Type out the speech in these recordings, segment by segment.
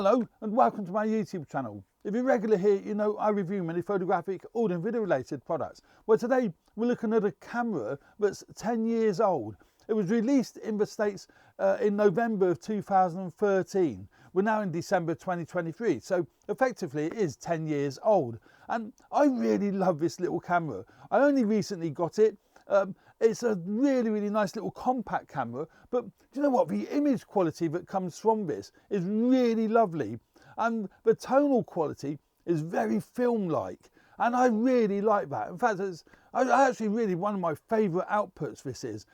Hello and welcome to my YouTube channel. If you're regular here, you know I review many photographic, audio and video related products. Well, today we're looking at a camera that's 10 years old. It was released in the States in November of 2013. We're now in December 2023, so effectively it is 10 years old. And I really love this little camera. I only recently got it. It's a really nice little compact camera, but do you know what? The image quality that comes from this is really lovely, and the tonal quality is very film-like, and I really like that. In fact, it's actually really one of my favourite outputs this is.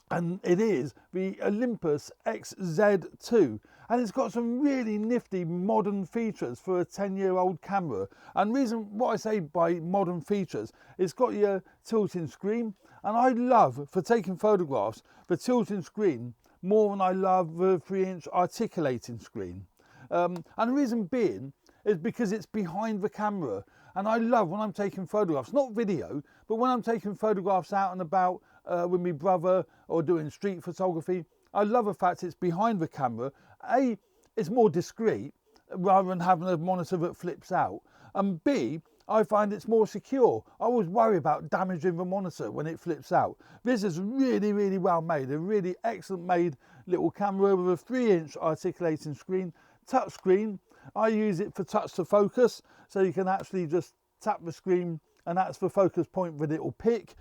And it is the Olympus XZ-2, and it's got some really nifty modern features for a 10-year-old camera. And the reason what I say by modern features, it's got your tilting screen, and I love, for taking photographs, the tilting screen more than I love the 3-inch articulating screen. And the reason being is because it's behind the camera, and I love when I'm taking photographs, not video, but when I'm taking photographs out and about with my brother or doing street photography, I love the fact it's behind the camera. A, it's more discreet rather than having a monitor that flips out, and B, I find it's more secure. I always worry about damaging the monitor when it flips out. This is really well made, a really excellent made little camera with a 3-inch articulating screen, touch screen. I use it for touch to focus, so you can actually just tap the screen and that's the focus point that it will pick.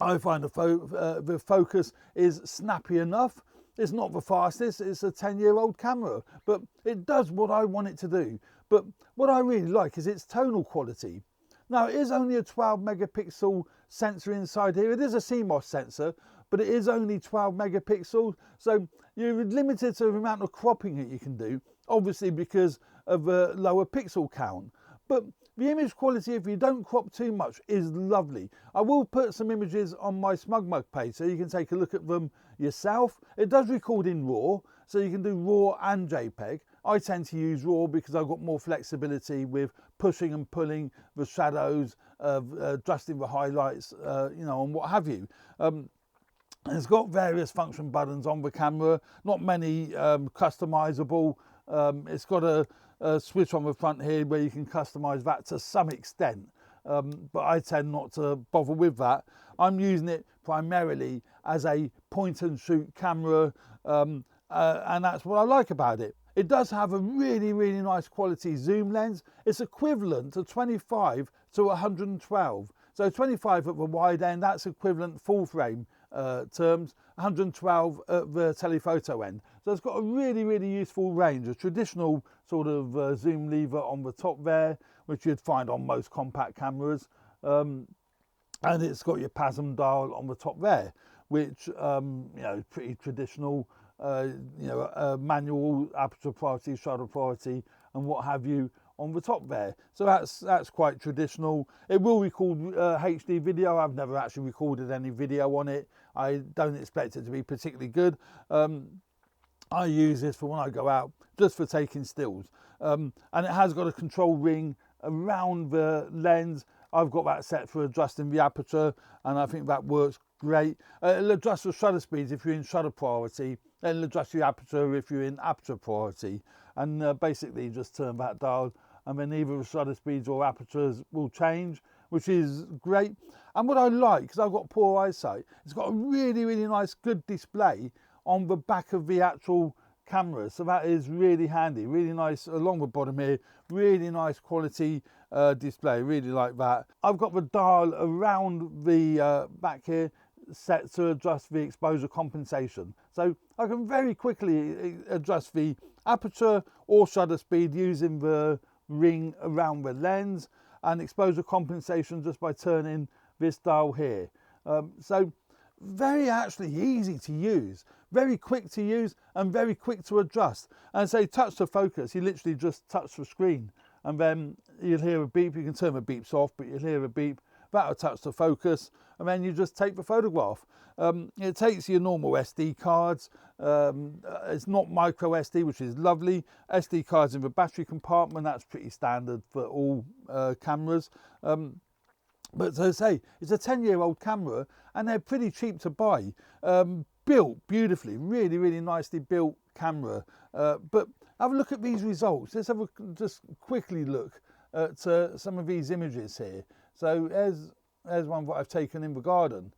I find the focus is snappy enough. It's not the fastest, it's a 10-year-old camera, but it does what I want it to do. But what I really like is its tonal quality. Now, it is only a 12 megapixel sensor inside here. It is a CMOS sensor, but it is only 12 megapixels, so you're limited to the amount of cropping that you can do, obviously because of a lower pixel count. But the image quality, if you don't crop too much, is lovely. I will put some images on my SmugMug page so you can take a look at them yourself. It does record in RAW, so you can do RAW and JPEG. I tend to use RAW because I've got more flexibility with pushing and pulling the shadows, adjusting the highlights, you know, and what have you. It's got various function buttons on the camera, not many customizable. It's got a switch on the front here where you can customize that to some extent, but I tend not to bother with that. I'm using it primarily as a point and shoot camera, and that's what I like about it. It does have a really nice quality zoom lens. It's equivalent to 25 to 112. So 25 at the wide end, that's equivalent full frame terms, 112 at the telephoto end. So it's got a really useful range, a traditional sort of zoom lever on the top there, which you'd find on most compact cameras. And it's got your PASM dial on the top there, which, you know, pretty traditional, you know, manual aperture priority, shutter priority, and what have you on the top there. So that's quite traditional. It will record HD video. I've never actually recorded any video on it. I don't expect it to be particularly good. I use this for when I go out, just for taking stills. And it has got a control ring around the lens. I've got that set for adjusting the aperture, and I think that works great. It'll adjust the shutter speeds if you're in shutter priority. It'll adjust your aperture if you're in aperture priority. And basically just turn that dial, and then either the shutter speeds or apertures will change, which is great. And what I like, because I've got poor eyesight, it's got a really nice good display on the back of the actual camera, so that is really handy, really nice along the bottom here, really nice quality display, really like that. I've got the dial around the back here set to adjust the exposure compensation, so I can very quickly adjust the aperture or shutter speed using the ring around the lens, and exposure compensation just by turning this dial here. So very actually easy to use, very quick to use, and very quick to adjust. And say touch to focus, you literally just touch the screen and then you'll hear a beep. You can turn the beeps off, but you'll hear a beep. That'll touch to focus, and then you just take the photograph. It takes your normal SD cards. It's not micro SD, which is lovely. SD cards in the battery compartment, that's pretty standard for all cameras. But as I say, it's a 10-year-old camera, and they're pretty cheap to buy. Built beautifully, really nicely built camera. But have a look at these results. Let's have a just quickly look at some of these images here. So there's one that I've taken in the garden.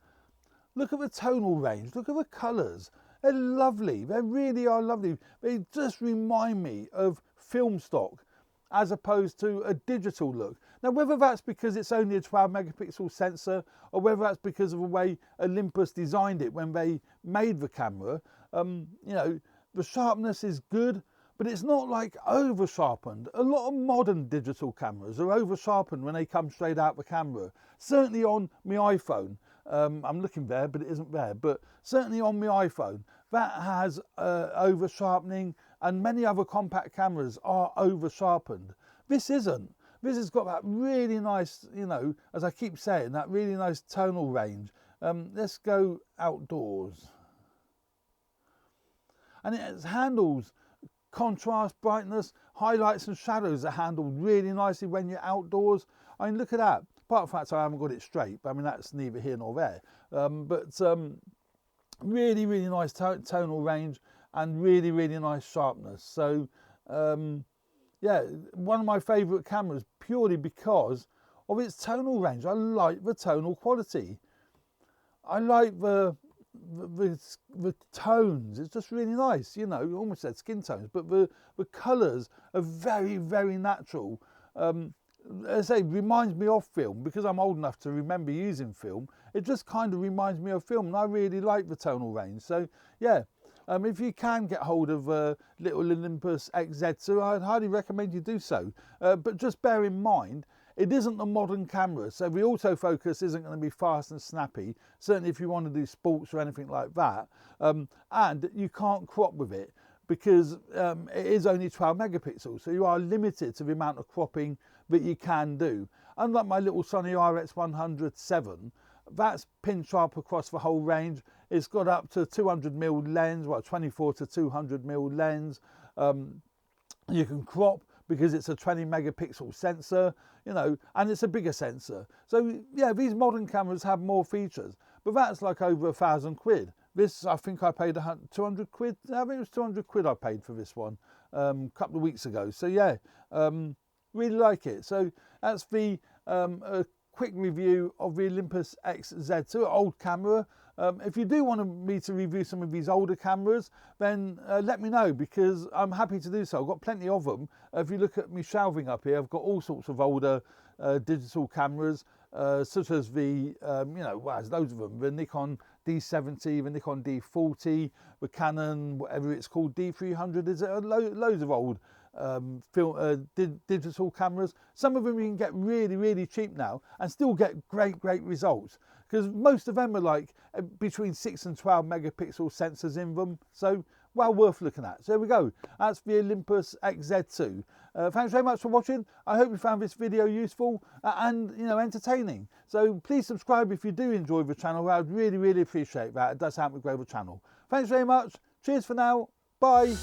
Look at the tonal range, look at the colours. They're lovely, they really are lovely. They just remind me of film stock as opposed to a digital look. Now, whether that's because it's only a 12 megapixel sensor or whether that's because of the way Olympus designed it when they made the camera, you know, the sharpness is good, but it's not like over sharpened. A lot of modern digital cameras are over sharpened when they come straight out the camera. Certainly on my iPhone, I'm looking there, but it isn't there, but certainly on my iPhone, that has over sharpening, and many other compact cameras are over sharpened. This isn't. This has got that really nice, you know, as I keep saying, that really nice tonal range. Let's go outdoors. And it handles contrast, brightness, highlights and shadows are handled really nicely when you're outdoors. I mean, look at that. Apart from the fact I haven't got it straight, but I mean, that's neither here nor there. Really, really nice tonal range and really, really nice sharpness. So, yeah, one of my favourite cameras purely because of its tonal range. I like the tonal quality. I like the tones. It's just really nice, you know, almost said skin tones, but the colours are very, very natural. As I say, reminds me of film because I'm old enough to remember using film. It just kind of reminds me of film, and I really like the tonal range. So yeah, if you can get hold of little Olympus XZ-2, I'd highly recommend you do so. But just bear in mind, it isn't a modern camera, so the autofocus isn't going to be fast and snappy, certainly if you want to do sports or anything like that. And you can't crop with it because it is only 12 megapixels, so you are limited to the amount of cropping that you can do. Unlike my little Sony RX100-7, that's pin sharp across the whole range. It's got up to 200mm lens, well, 24 to 200mm lens. You can crop because it's a 20 megapixel sensor, you know, and it's a bigger sensor. So yeah, these modern cameras have more features, but that's like over £1,000. This, I think I paid 200 quid. I think it was 200 quid I paid for this one a couple of weeks ago. So yeah, really like it. So that's the a quick review of the Olympus XZ-2, old camera. If you do want me to review some of these older cameras, then let me know because I'm happy to do so. I've got plenty of them. If you look at me shelving up here, I've got all sorts of older digital cameras, such as the, you know, well, there's loads of them, the Nikon D70, the Nikon D40, the Canon, whatever it's called, D300, is it? Loads of old digital cameras. Some of them you can get really, really cheap now and still get great results because most of them are like between 6 and 12 megapixel sensors in them, so well worth looking at. So there we go, that's the Olympus XZ-2. Thanks very much for watching. I hope you found this video useful and, you know, entertaining. So please subscribe if you do enjoy the channel. I'd really appreciate that. It does help me grow the channel. Thanks very much. Cheers for now. Bye.